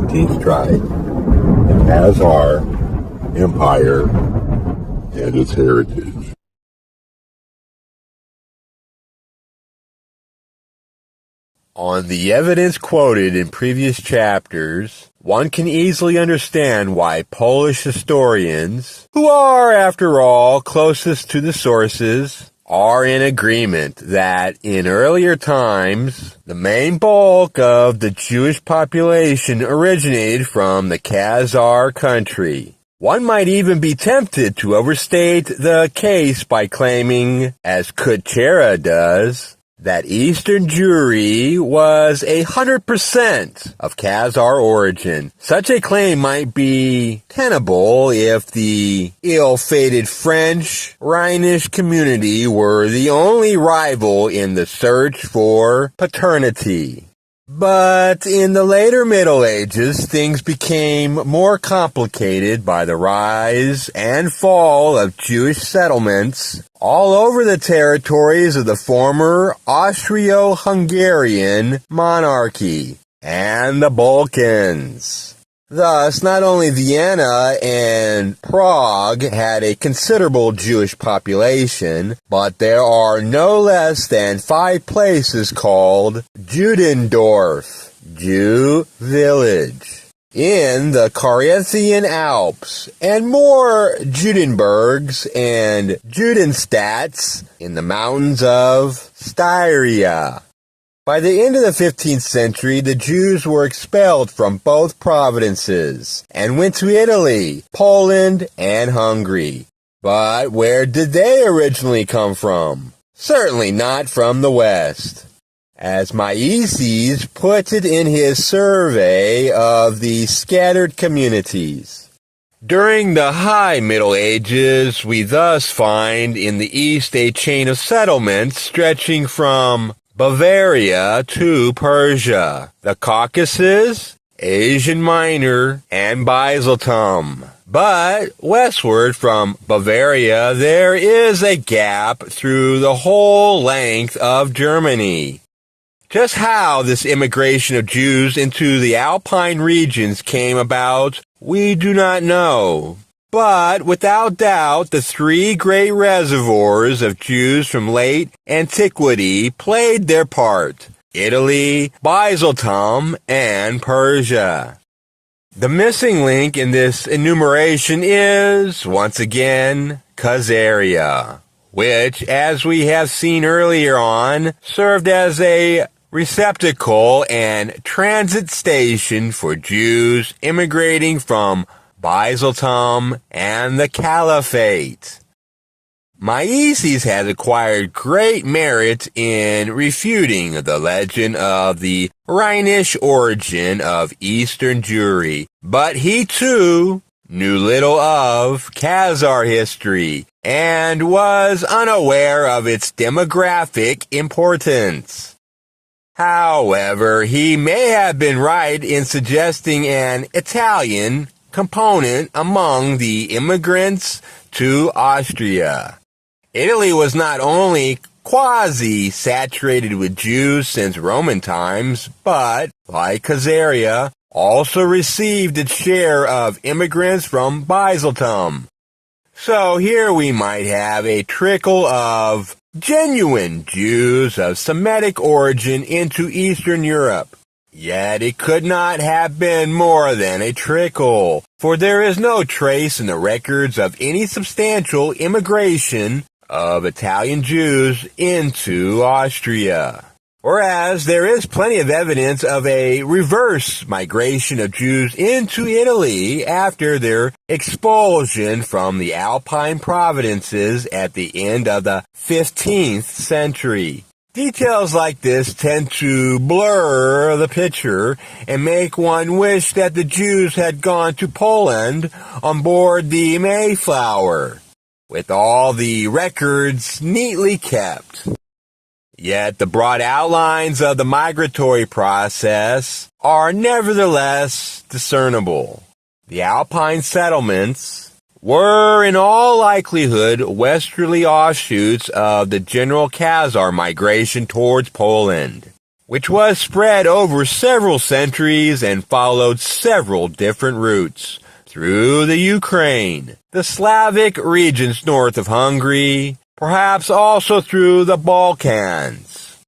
14th tribe, the Khazar Empire and its heritage. On the evidence quoted in previous chapters, one can easily understand why Polish historians, who are, after all, closest to the sources, are in agreement that in earlier times, the main bulk of the Jewish population originated from the Khazar country. One might even be tempted to overstate the case by claiming, as Kuchera does, that Eastern Jewry was 100% of Khazar origin. Such a claim might be tenable if the ill-fated French Rhinish community were the only rival in the search for paternity. But in the later Middle Ages, things became more complicated by the rise and fall of Jewish settlements all over the territories of the former Austro-Hungarian monarchy and the Balkans. Thus, not only Vienna and Prague had a considerable Jewish population, but there are no less than 5 places called Judendorf, Jew village, in the Carpathian Alps, and more Judenbergs and Judenstadts in the mountains of Styria. By the end of the 15th century, the Jews were expelled from both provinces and went to Italy, Poland, and Hungary. But where did they originally come from? Certainly not from the West. As Maises put it in his survey of the scattered communities. During the High Middle Ages, we thus find in the East a chain of settlements stretching from Bavaria to Persia, the Caucasus, Asia Minor, and Byzantium. But westward from Bavaria, there is a gap through the whole length of Germany. Just how this immigration of Jews into the Alpine regions came about, we do not know. But without doubt, the 3 great reservoirs of Jews from late antiquity played their part: Italy, Byzantium, and Persia. The missing link in this enumeration is, once again, Khazaria, which, as we have seen earlier on, served as a receptacle and transit station for Jews immigrating from Byzantium and the Caliphate. Maises has acquired great merit in refuting the legend of the Rhinish origin of Eastern Jewry, but he too knew little of Khazar history and was unaware of its demographic importance. However, he may have been right in suggesting an Italian component among the immigrants to Austria. Italy was not only quasi-saturated with Jews since Roman times, but, like Khazaria, also received its share of immigrants from Byzantium. So here we might have a trickle of genuine Jews of Semitic origin into Eastern Europe. Yet it could not have been more than a trickle, for there is no trace in the records of any substantial immigration of Italian Jews into Austria. Whereas there is plenty of evidence of a reverse migration of Jews into Italy after their expulsion from the Alpine provinces at the end of the 15th century. Details like this tend to blur the picture and make one wish that the Jews had gone to Poland on board the Mayflower, with all the records neatly kept. Yet the broad outlines of the migratory process are nevertheless discernible. The Alpine settlements were in all likelihood westerly offshoots of the general Khazar migration towards Poland. which was spread over several centuries and followed several different routes through the Ukraine, the Slavic regions north of Hungary, perhaps also through the Balkans.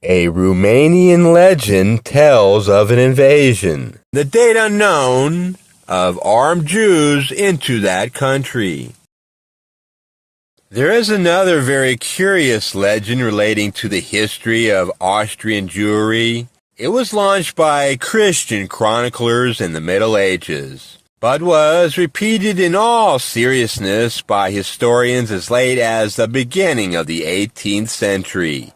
A Romanian legend tells of an invasion, the date unknown, of armed Jews into that country. There is another very curious legend relating to the history of Austrian Jewry. It was launched by Christian chroniclers in the Middle Ages, but was repeated in all seriousness by historians as late as the beginning of the 18th century.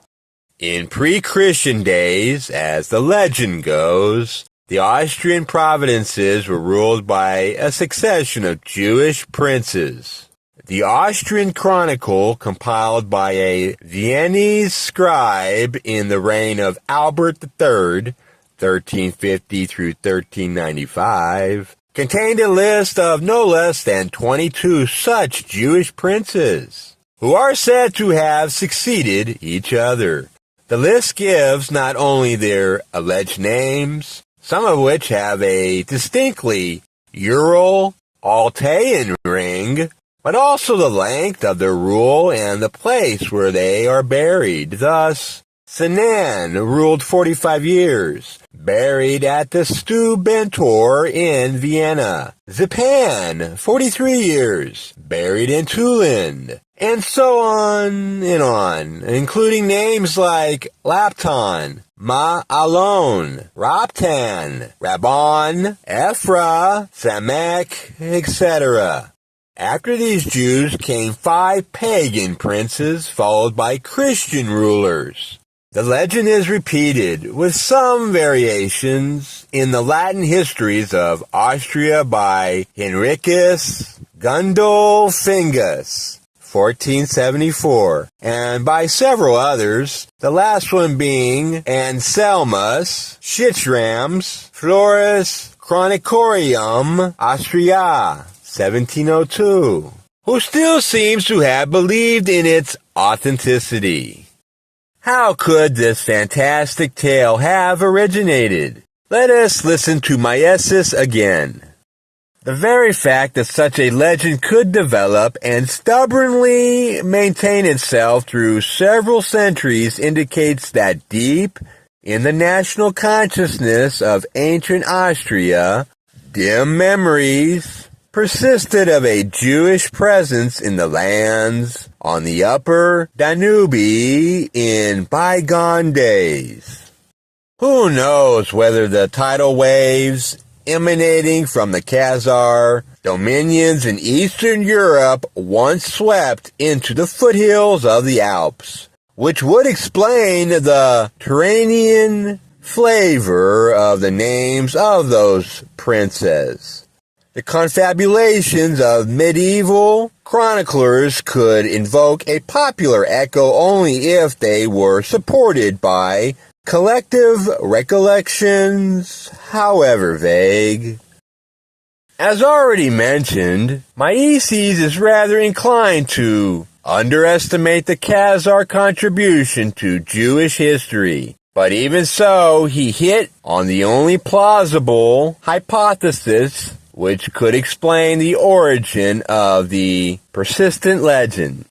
In pre-Christian days, as the legend goes, the Austrian provinces were ruled by a succession of Jewish princes. The Austrian Chronicle, compiled by a Viennese scribe in the reign of Albert III, 1350 through 1395, contained a list of no less than 22 such Jewish princes, who are said to have succeeded each other. The list gives not only their alleged names, some of which have a distinctly Ural Altaian ring, but also the length of their rule and the place where they are buried. Thus, Sinan ruled 45 years, buried at the Stubentor in Vienna. Zipan, 43 years, buried in Tullin, and so on, including names like Lapton, Ma'alon, Raptan, Rabban, Ephra, Samek, etc. After these Jews came 5 pagan princes, followed by Christian rulers. The legend is repeated, with some variations, in the Latin histories of Austria by Henricus Gundolfingus, 1474, and by several others, the last one being Anselmus Schittrams Floris Chronicorium Austriae, 1702, who still seems to have believed in its authenticity. How could this fantastic tale have originated? Let us listen to Miesis again. The very fact that such a legend could develop and stubbornly maintain itself through several centuries indicates that deep in the national consciousness of ancient Austria, dim memories persisted of a Jewish presence in the lands on the upper Danube in bygone days. Who knows whether the tidal waves emanating from the Khazar dominions in Eastern Europe once swept into the foothills of the Alps, which would explain the Turanian flavor of the names of those princes. The confabulations of medieval chroniclers could invoke a popular echo only if they were supported by collective recollections, however vague. As already mentioned, Miesis is rather inclined to underestimate the Khazar contribution to Jewish history. But even so, he hit on the only plausible hypothesis which could explain the origin of the persistent legend.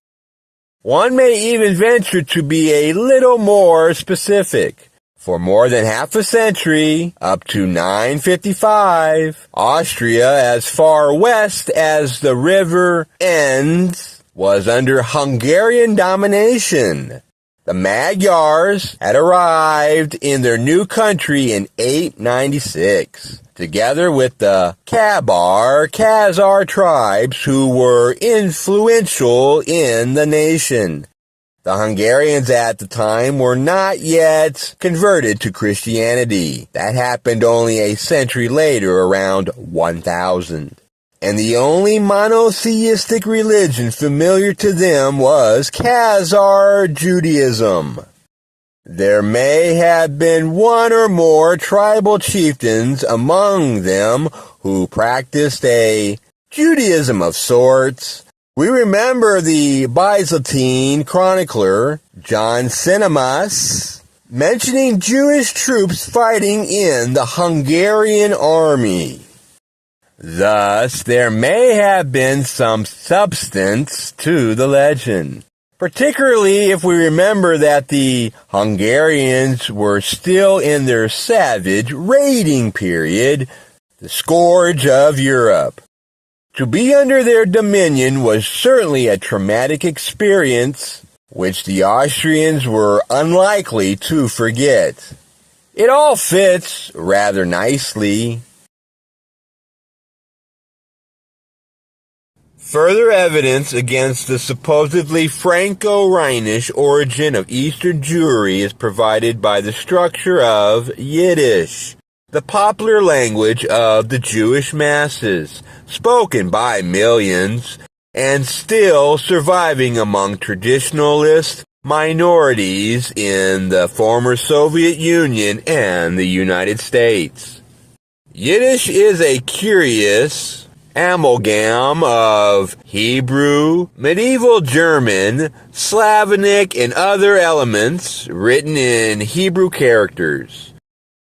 One may even venture to be a little more specific. For more than half a century, up to 955, Austria, as far west as the river Enns, was under Hungarian domination. The Magyars had arrived in their new country in 896, together with the Khazar tribes who were influential in the nation. The Hungarians at the time were not yet converted to Christianity. That happened only a century later, around 1000. And the only monotheistic religion familiar to them was Khazar Judaism. There may have been one or more tribal chieftains among them who practiced a Judaism of sorts. We remember the Byzantine chronicler John Cinemas mentioning Jewish troops fighting in the Hungarian army. Thus, there may have been some substance to the legend, particularly if we remember that the Hungarians were still in their savage raiding period, the scourge of Europe. To be under their dominion was certainly a traumatic experience, which the Austrians were unlikely to forget. It all fits rather nicely. Further evidence against the supposedly Franco-Rhenish origin of Eastern Jewry is provided by the structure of Yiddish, the popular language of the Jewish masses, spoken by millions, and still surviving among traditionalist minorities in the former Soviet Union and the United States. Yiddish is a curious amalgam of Hebrew, medieval German, Slavonic, and other elements written in Hebrew characters.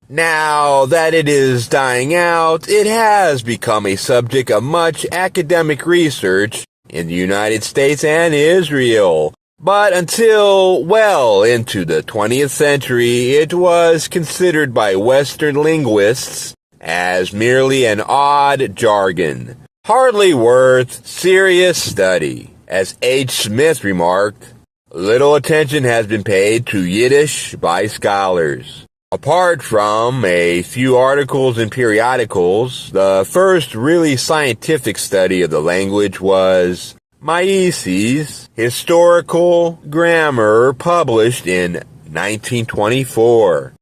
Now that it is dying out, it has become a subject of much academic research in the United States and Israel. But until well into the 20th century, it was considered by Western linguists as merely an odd jargon, hardly worth serious study. As H. Smith remarked, little attention has been paid to Yiddish by scholars. Apart from a few articles in periodicals, the first really scientific study of the language was Maisie's Historical Grammar, published in 1924.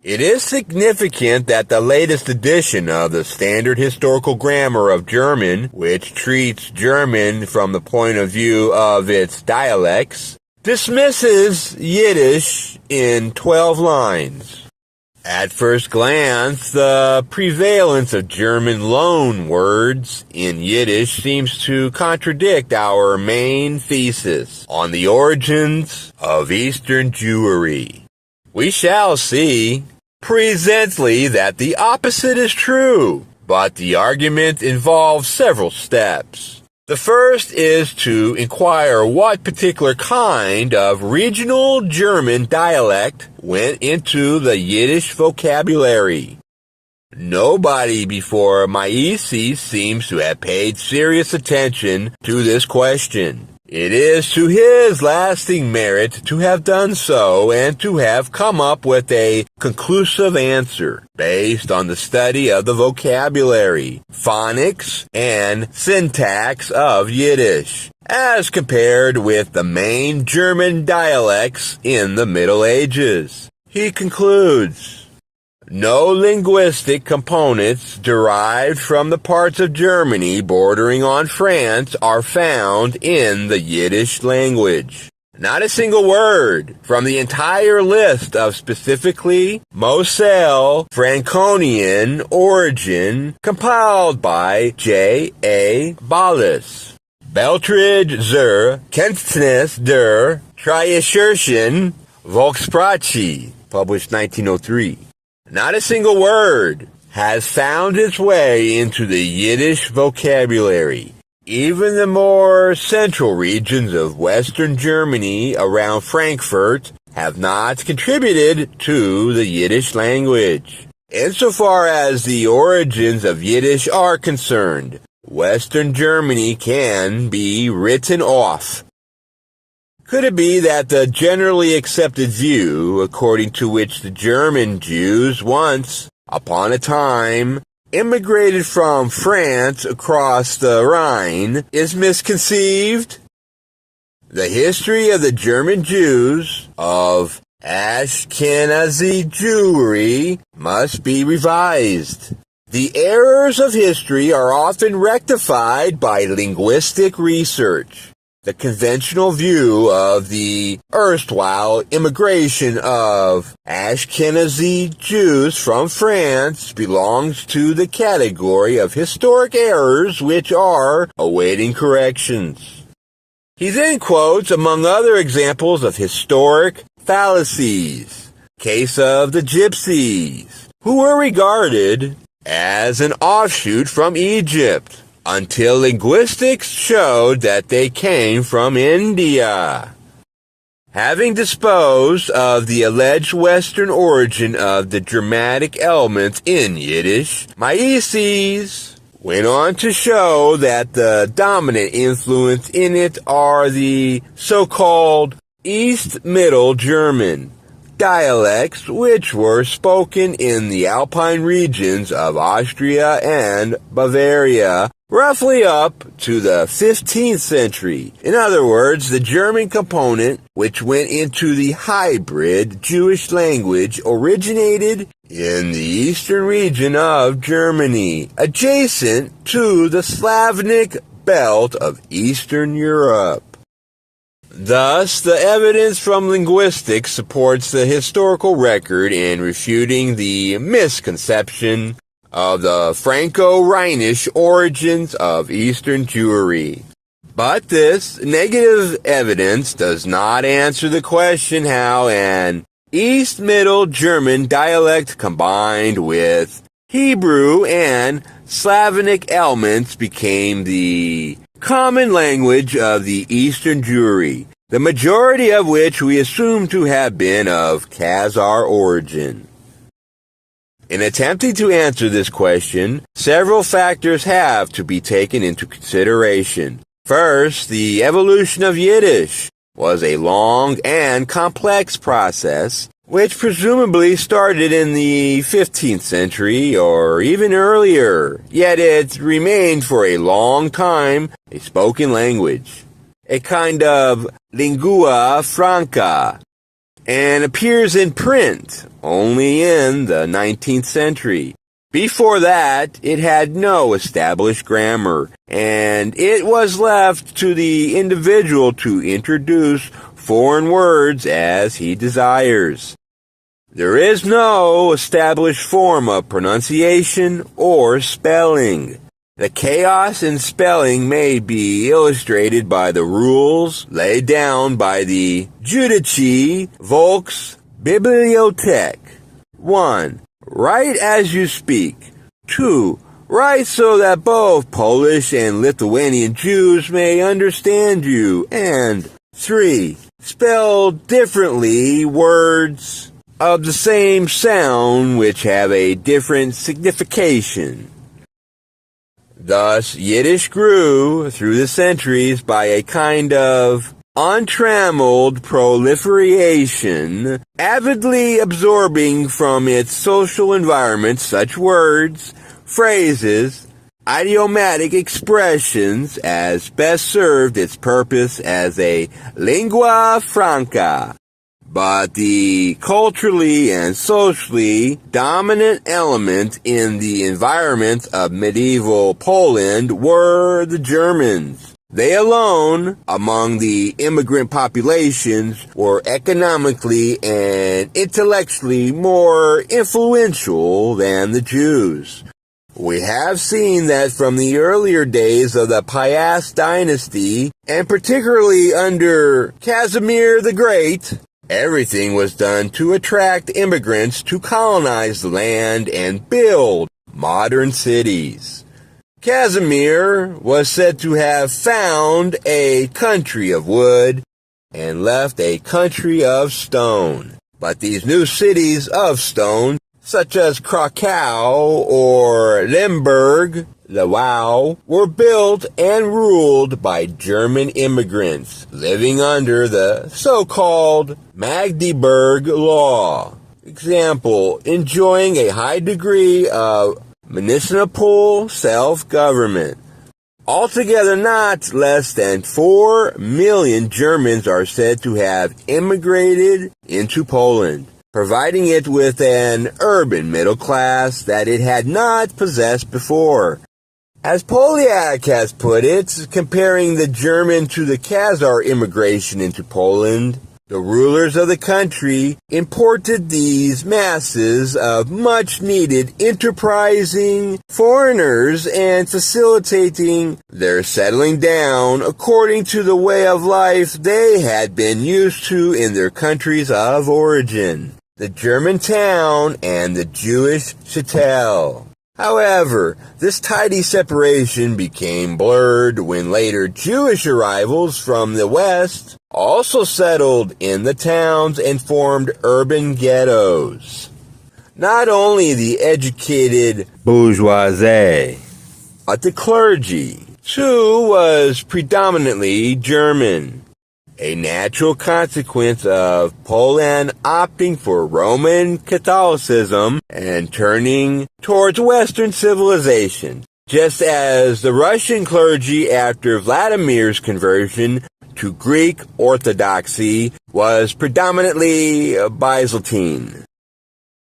It is significant that the latest edition of the Standard Historical Grammar of German, which treats German from the point of view of its dialects, dismisses Yiddish in 12 lines. At first glance, the prevalence of German loan words in Yiddish seems to contradict our main thesis on the origins of Eastern Jewry. We shall see presently that the opposite is true, but the argument involves several steps. The first is to inquire what particular kind of regional German dialect went into the Yiddish vocabulary. Nobody before Maisie seems to have paid serious attention to this question. It is to his lasting merit to have done so and to have come up with a conclusive answer based on the study of the vocabulary, phonics, and syntax of Yiddish, as compared with the main German dialects in the Middle Ages. He concludes, no linguistic components derived from the parts of Germany bordering on France are found in the Yiddish language. Not a single word from the entire list of specifically Moselle Franconian origin compiled by J. A. Ballas. Beltridge zur Kenntnis der Triascherschen Volkssprache, published 1903. Not a single word has found its way into the Yiddish vocabulary. Even the more central regions of Western Germany around Frankfurt have not contributed to the Yiddish language. Insofar as the origins of Yiddish are concerned, Western Germany can be written off. Could it be that the generally accepted view, according to which the German Jews once, upon a time, immigrated from France across the Rhine, is misconceived? The history of the German Jews, of Ashkenazi Jewry, must be revised. The errors of history are often rectified by linguistic research. The conventional view of the erstwhile immigration of Ashkenazi Jews from France belongs to the category of historic errors which are awaiting corrections. He then quotes, among other examples of historic fallacies, case of the Gypsies, who were regarded as an offshoot from Egypt, until linguistics showed that they came from India. Having disposed of the alleged Western origin of the Germanic elements in Yiddish, Mises went on to show that the dominant influence in it are the so-called East Middle German dialects, which were spoken in the Alpine regions of Austria and Bavaria, roughly up to the 15th century. In other words, the German component, which went into the hybrid Jewish language, originated in the eastern region of Germany, adjacent to the Slavonic belt of Eastern Europe. Thus, the evidence from linguistics supports the historical record in refuting the misconception of the Franco-Rhenish origins of Eastern Jewry. But this negative evidence does not answer the question how an East Middle German dialect combined with Hebrew and Slavonic elements became the common language of the Eastern Jewry, the majority of which we assume to have been of Khazar origin. In attempting to answer this question, several factors have to be taken into consideration. First, the evolution of Yiddish was a long and complex process, which presumably started in the 15th century or even earlier, yet it remained for a long time a spoken language, a kind of lingua franca, and appears in print only in the 19th century. Before that, it had no established grammar, and it was left to the individual to introduce foreign words as he desires. There is no established form of pronunciation or spelling. The chaos in spelling may be illustrated by the rules laid down by the Judici Volksbibliothek. 1. Write as you speak. 2. Write so that both Polish and Lithuanian Jews may understand you. And 3. Spell differently words of the same sound which have a different signification. Thus, Yiddish grew through the centuries by a kind of untrammeled proliferation, avidly absorbing from its social environment such words, phrases, idiomatic expressions as best served its purpose as a lingua franca. But the culturally and socially dominant element in the environment of medieval Poland were the Germans. They alone, among the immigrant populations, were economically and intellectually more influential than the Jews. We have seen that from the earlier days of the Piast dynasty, and particularly under Casimir the Great, everything was done to attract immigrants to colonize the land and build modern cities. Casimir was said to have found a country of wood and left a country of stone. But these new cities of stone, such as Krakow or Lemberg, Lwów, were built and ruled by German immigrants living under the so-called Magdeburg Law. Example, enjoying a high degree of municipal self-government. Altogether, not less than 4 million Germans are said to have immigrated into Poland, providing it with an urban middle class that it had not possessed before. As Polyak has put it, comparing the German to the Khazar immigration into Poland, the rulers of the country imported these masses of much-needed enterprising foreigners and facilitating their settling down according to the way of life they had been used to in their countries of origin. the German town, and the Jewish chattel. However, this tidy separation became blurred when later Jewish arrivals from the West also settled in the towns and formed urban ghettos. Not only the educated bourgeoisie, but the clergy, too, was predominantly German, a natural consequence of Poland opting for Roman Catholicism and turning towards Western civilization, just as the Russian clergy after Vladimir's conversion to Greek Orthodoxy was predominantly Byzantine.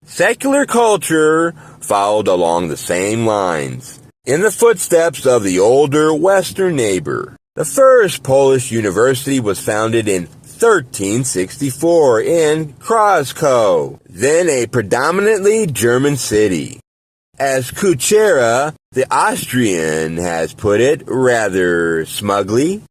Secular culture followed along the same lines, in the footsteps of the older Western neighbor. The first Polish university was founded in 1364 in Krakow, then a predominantly German city. As Kuchera, the Austrian, has put it rather smugly,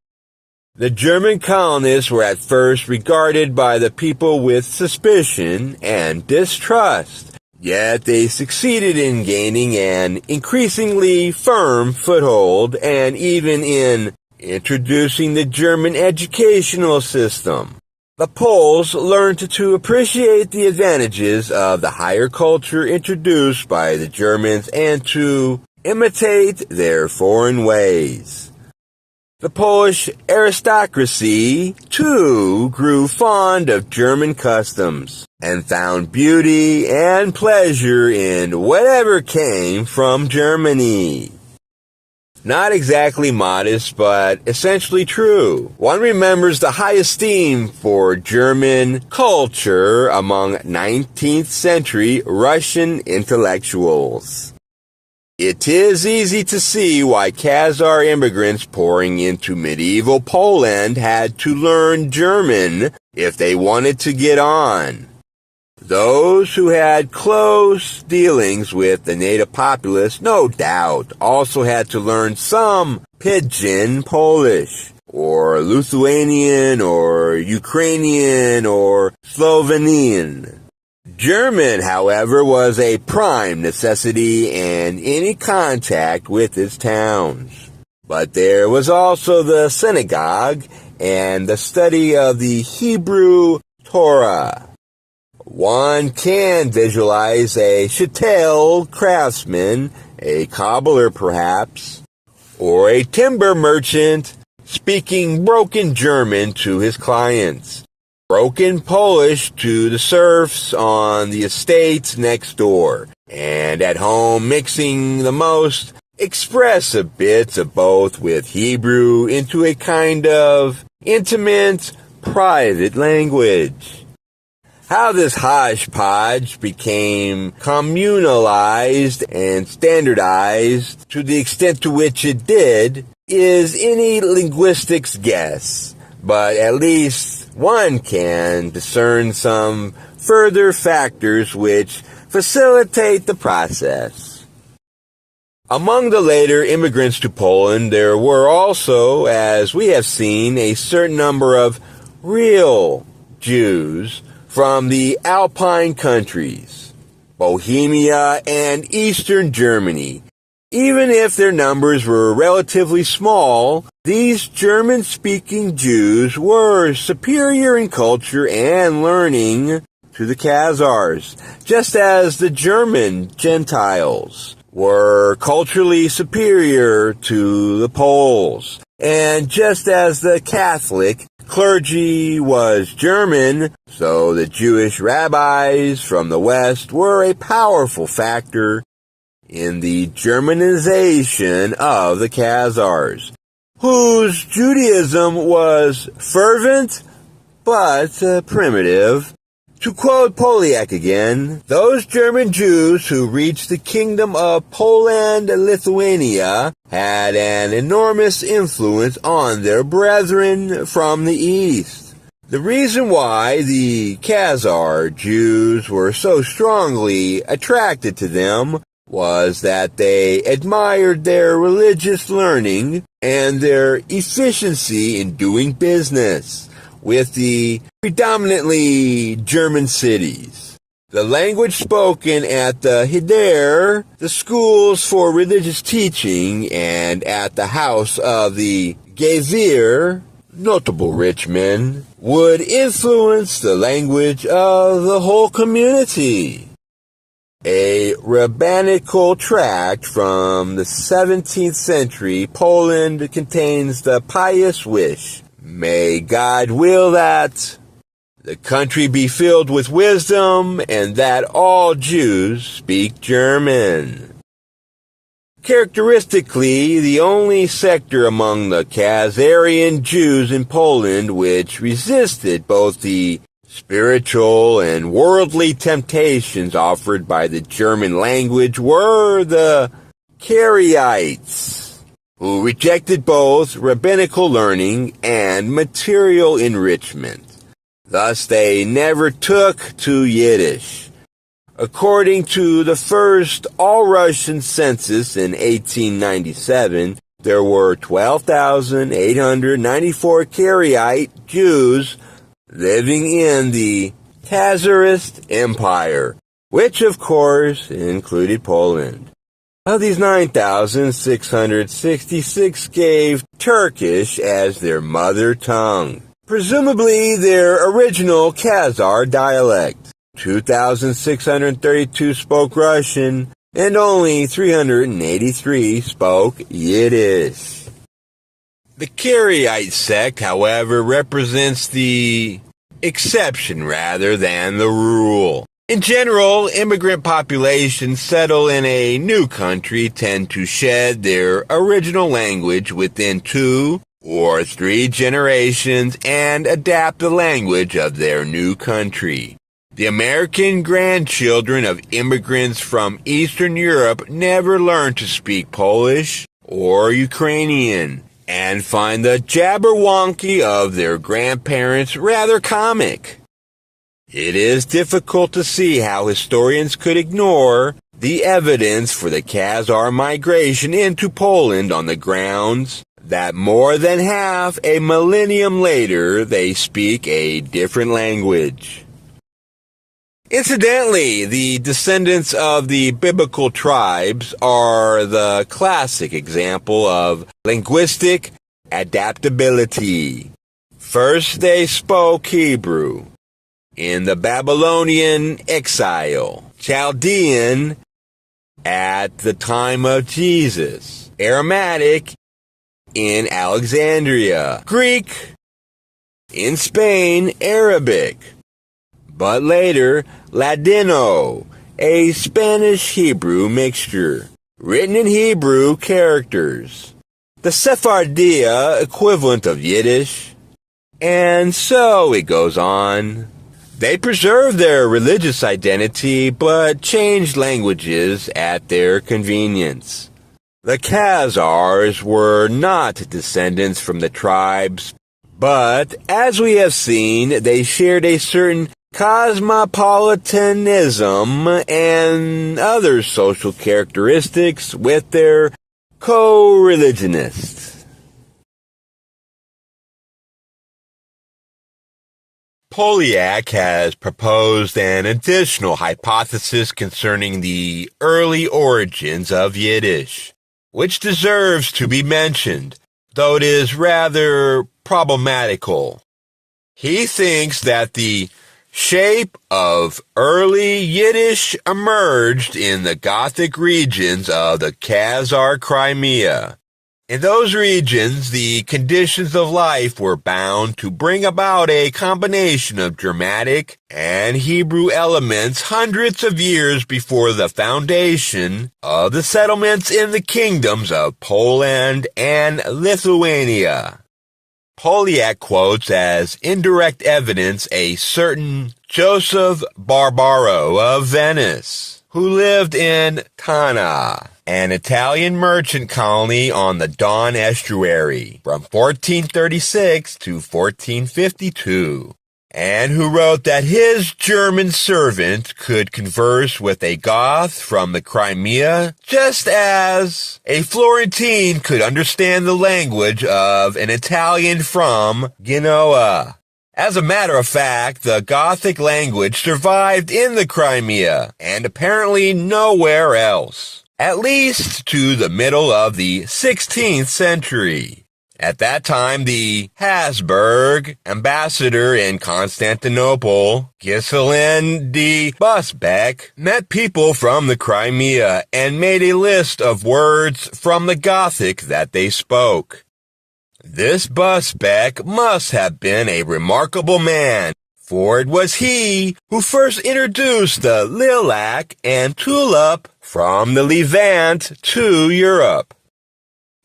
the German colonists were at first regarded by the people with suspicion and distrust, yet they succeeded in gaining an increasingly firm foothold and even in introducing the German educational system. The Poles learned to appreciate the advantages of the higher culture introduced by the Germans and to imitate their foreign ways. The Polish aristocracy, too, grew fond of German customs and found beauty and pleasure in whatever came from Germany. Not exactly modest, but essentially true. One remembers the high esteem for German culture among 19th century Russian intellectuals. It is easy to see why Khazar immigrants pouring into medieval Poland had to learn German if they wanted to get on. Those who had close dealings with the native populace, no doubt, also had to learn some Pidgin Polish, or Lithuanian, or Ukrainian, or Slovenian. German, however, was a prime necessity in any contact with its towns. But there was also the synagogue and the study of the Hebrew Torah. One can visualize a chattel craftsman, a cobbler perhaps, or a timber merchant speaking broken German to his clients, broken Polish to the serfs on the estates next door, and at home mixing the most expressive bits of both with Hebrew into a kind of intimate, private language. How this hodgepodge became communalized and standardized to the extent to which it did is any linguistic's guess, but at least one can discern some further factors which facilitate the process. Among the later immigrants to Poland, there were also, as we have seen, a certain number of real Jews from the Alpine countries, Bohemia, and Eastern Germany. Even if their numbers were relatively small, these German-speaking Jews were superior in culture and learning to the Khazars, just as the German Gentiles were culturally superior to the Poles, and just as the Catholic clergy was German, so the Jewish rabbis from the West were a powerful factor in the Germanization of the Khazars, whose Judaism was fervent but primitive. To quote Polyak again, those German Jews who reached the kingdom of Poland-Lithuania had an enormous influence on their brethren from the east. The reason why the Khazar Jews were so strongly attracted to them was that they admired their religious learning and their efficiency in doing business with the predominantly German cities. The language spoken at the Khazar, the schools for religious teaching, and at the house of the Khazar, notable rich men, would influence the language of the whole community. A rabbinical tract from the 17th century Poland contains the pious wish, "May God will that the country be filled with wisdom and that all Jews speak German." Characteristically, the only sector among the Khazarian Jews in Poland which resisted both the spiritual and worldly temptations offered by the German language were the Karaites, who rejected both rabbinical learning and material enrichment. Thus, they never took to Yiddish. According to the first all-Russian census in 1897, there were 12,894 Karaite Jews living in the Khazarist Empire, which of course included Poland. Of these, 9,666 gave Turkish as their mother tongue, presumably their original Khazar dialect. 2,632 spoke Russian, and only 383 spoke Yiddish. The Karaite sect, however, represents the exception rather than the rule. In general, immigrant populations settle in a new country tend to shed their original language within 2 or 3 generations and adapt the language of their new country. The American grandchildren of immigrants from Eastern Europe never learn to speak Polish or Ukrainian, and find the jabberwocky of their grandparents rather comic. It is difficult to see how historians could ignore the evidence for the Khazar migration into Poland on the grounds that more than half a millennium later they speak a different language. Incidentally, the descendants of the biblical tribes are the classic example of linguistic adaptability. First, they spoke Hebrew in the Babylonian exile, Chaldean at the time of Jesus, Aramaic in Alexandria, Greek in Spain, Arabic, but later Ladino, a Spanish-Hebrew mixture, written in Hebrew characters, the Sephardia equivalent of Yiddish, and so it goes on. They preserved their religious identity, but changed languages at their convenience. The Khazars were not descendants from the tribes, but, as we have seen, they shared a certain cosmopolitanism and other social characteristics with their co-religionists. Polyak has proposed an additional hypothesis concerning the early origins of Yiddish, which deserves to be mentioned, though it is rather problematical. He thinks that the shape of early Yiddish emerged in the Gothic regions of the Khazar Crimea. In those regions, the conditions of life were bound to bring about a combination of Germanic and Hebrew elements hundreds of years before the foundation of the settlements in the kingdoms of Poland and Lithuania. Polyak quotes as indirect evidence a certain Joseph Barbaro of Venice, who lived in Tana, an Italian merchant colony on the Don estuary, from 1436 to 1452, and who wrote that his German servant could converse with a Goth from the Crimea just as a Florentine could understand the language of an Italian from Genoa. As a matter of fact, the Gothic language survived in the Crimea, and apparently nowhere else, at least to the middle of the 16th century. At that time, the Habsburg ambassador in Constantinople, Ghislain de Busbecq, met people from the Crimea and made a list of words from the Gothic that they spoke. This Busbecq must have been a remarkable man, for it was he who first introduced the lilac and tulip from the Levant to Europe.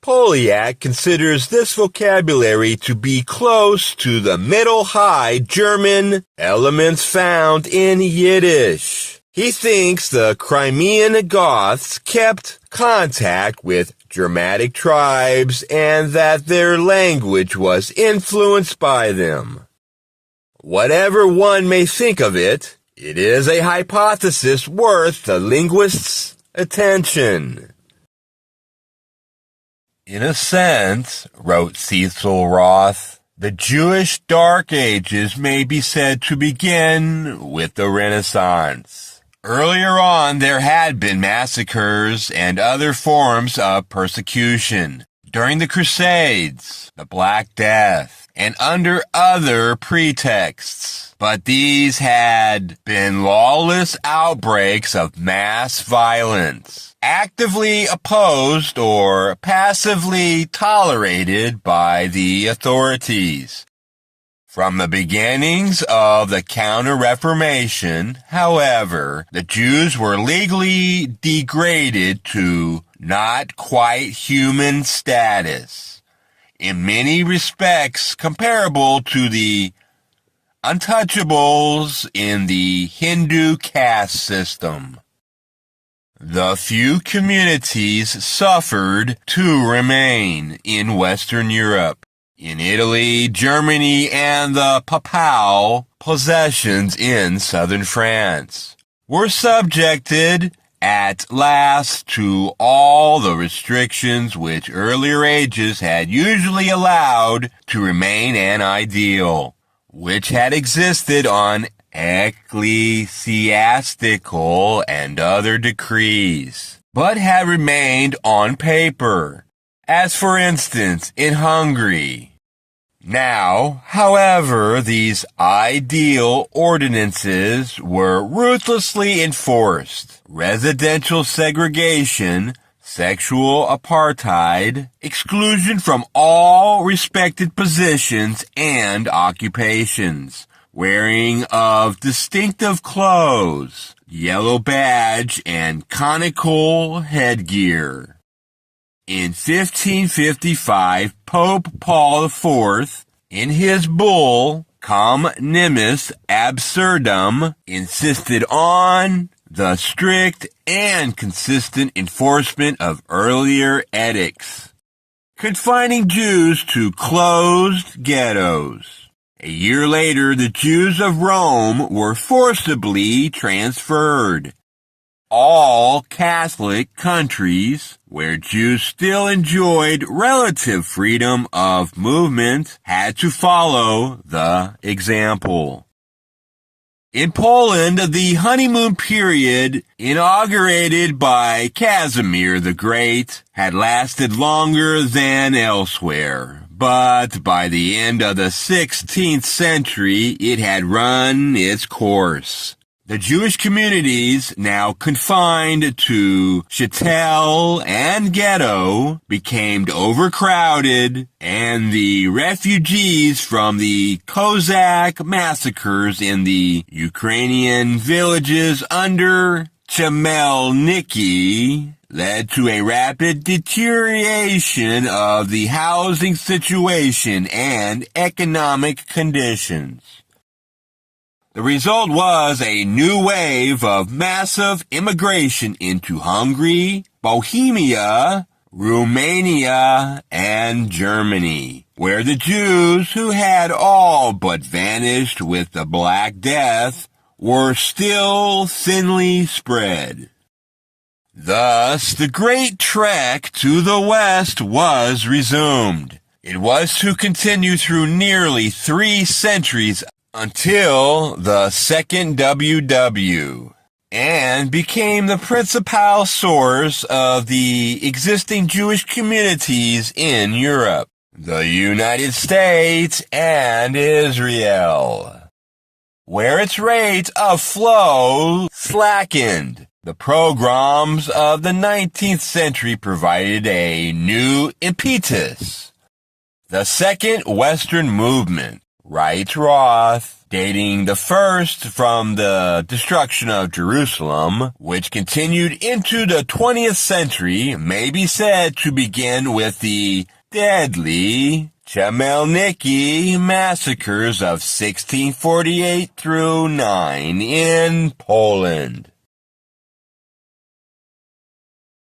Polyak considers this vocabulary to be close to the Middle High German elements found in Yiddish. He thinks the Crimean Goths kept contact with Germanic tribes and that their language was influenced by them. Whatever one may think of it, it is a hypothesis worth the linguist's attention. In a sense, wrote Cecil Roth, the Jewish Dark Ages may be said to begin with the Renaissance. Earlier on, there had been massacres and other forms of persecution during the Crusades, the Black Death, and under other pretexts. But these had been lawless outbreaks of mass violence, actively opposed or passively tolerated by the authorities. From the beginnings of the Counter-Reformation, however, the Jews were legally degraded to not quite human status, in many respects comparable to the untouchables in the Hindu caste system. The few communities suffered to remain in Western Europe, in Italy, Germany, and the Papal possessions in southern France, were subjected at last to all the restrictions which earlier ages had usually allowed to remain an ideal, which had existed on ecclesiastical and other decrees, but had remained on paper, as for instance in Hungary. Now, however, these ideal ordinances were ruthlessly enforced. Residential segregation, sexual apartheid, exclusion from all respected positions and occupations, wearing of distinctive clothes, yellow badge, and conical headgear. In 1555, Pope Paul IV, in his bull, Cum Nimis Absurdum, insisted on the strict and consistent enforcement of earlier edicts, confining Jews to closed ghettos. A year later, the Jews of Rome were forcibly transferred. All Catholic countries, where Jews still enjoyed relative freedom of movement, had to follow the example. In Poland, the honeymoon period, inaugurated by Casimir the Great, had lasted longer than elsewhere, but by the end of the 16th century, it had run its course. The Jewish communities, now confined to shtetl and ghetto, became overcrowded, and the refugees from the Cossack massacres in the Ukrainian villages under Chmelniki led to a rapid deterioration of the housing situation and economic conditions. The result was a new wave of massive immigration into Hungary, Bohemia, Romania, and Germany, where the Jews, who had all but vanished with the Black Death, were still thinly spread. Thus, the great trek to the west was resumed, It was to continue through nearly 3 centuries until the Second WW, and became the principal source of the existing Jewish communities in Europe, the United States, and Israel, where its rate of flow slackened. The pogroms of the 19th century provided a new impetus. The Second Western Movement, writes Roth, dating the first from the destruction of Jerusalem, which continued into the 20th century, may be said to begin with the deadly Chmielnicki massacres of 1648 through 9 in Poland.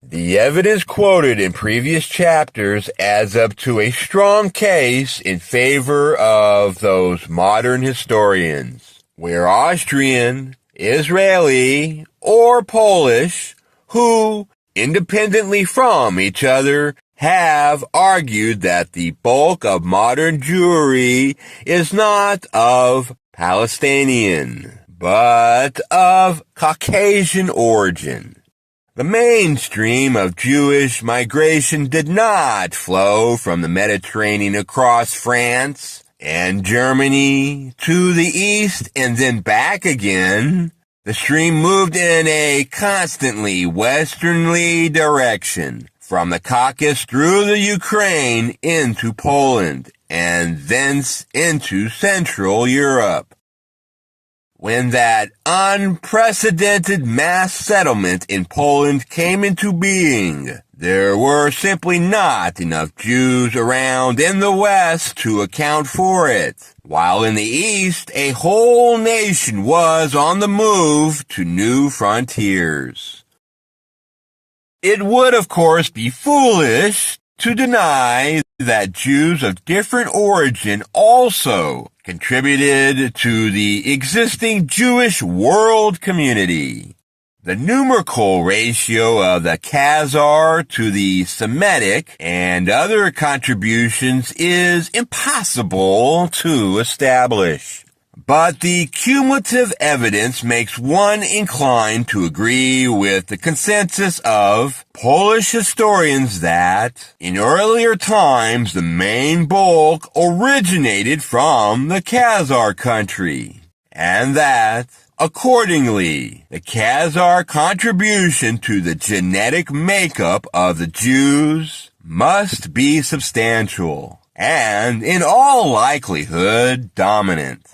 The evidence quoted in previous chapters adds up to a strong case in favor of those modern historians, where Austrian, Israeli, or Polish, who, independently from each other, have argued that the bulk of modern Jewry is not of Palestinian, but of Caucasian origin. The mainstream of Jewish migration did not flow from the Mediterranean across France and Germany to the east and then back again. The stream moved in a constantly westerly direction, from the Caucasus through the Ukraine into Poland, and thence into Central Europe. When that unprecedented mass settlement in Poland came into being, there were simply not enough Jews around in the West to account for it, while in the East a whole nation was on the move to new frontiers. It would, of course, be foolish to deny that Jews of different origin also contributed to the existing Jewish world community. The numerical ratio of the Khazar to the Semitic and other contributions is impossible to establish. But the cumulative evidence makes one inclined to agree with the consensus of Polish historians that, in earlier times, the main bulk originated from the Khazar country, and that, accordingly, the Khazar contribution to the genetic makeup of the Jews must be substantial, and, in all likelihood, dominant.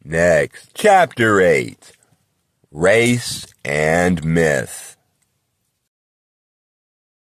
Next, Chapter 8, Race and Myth.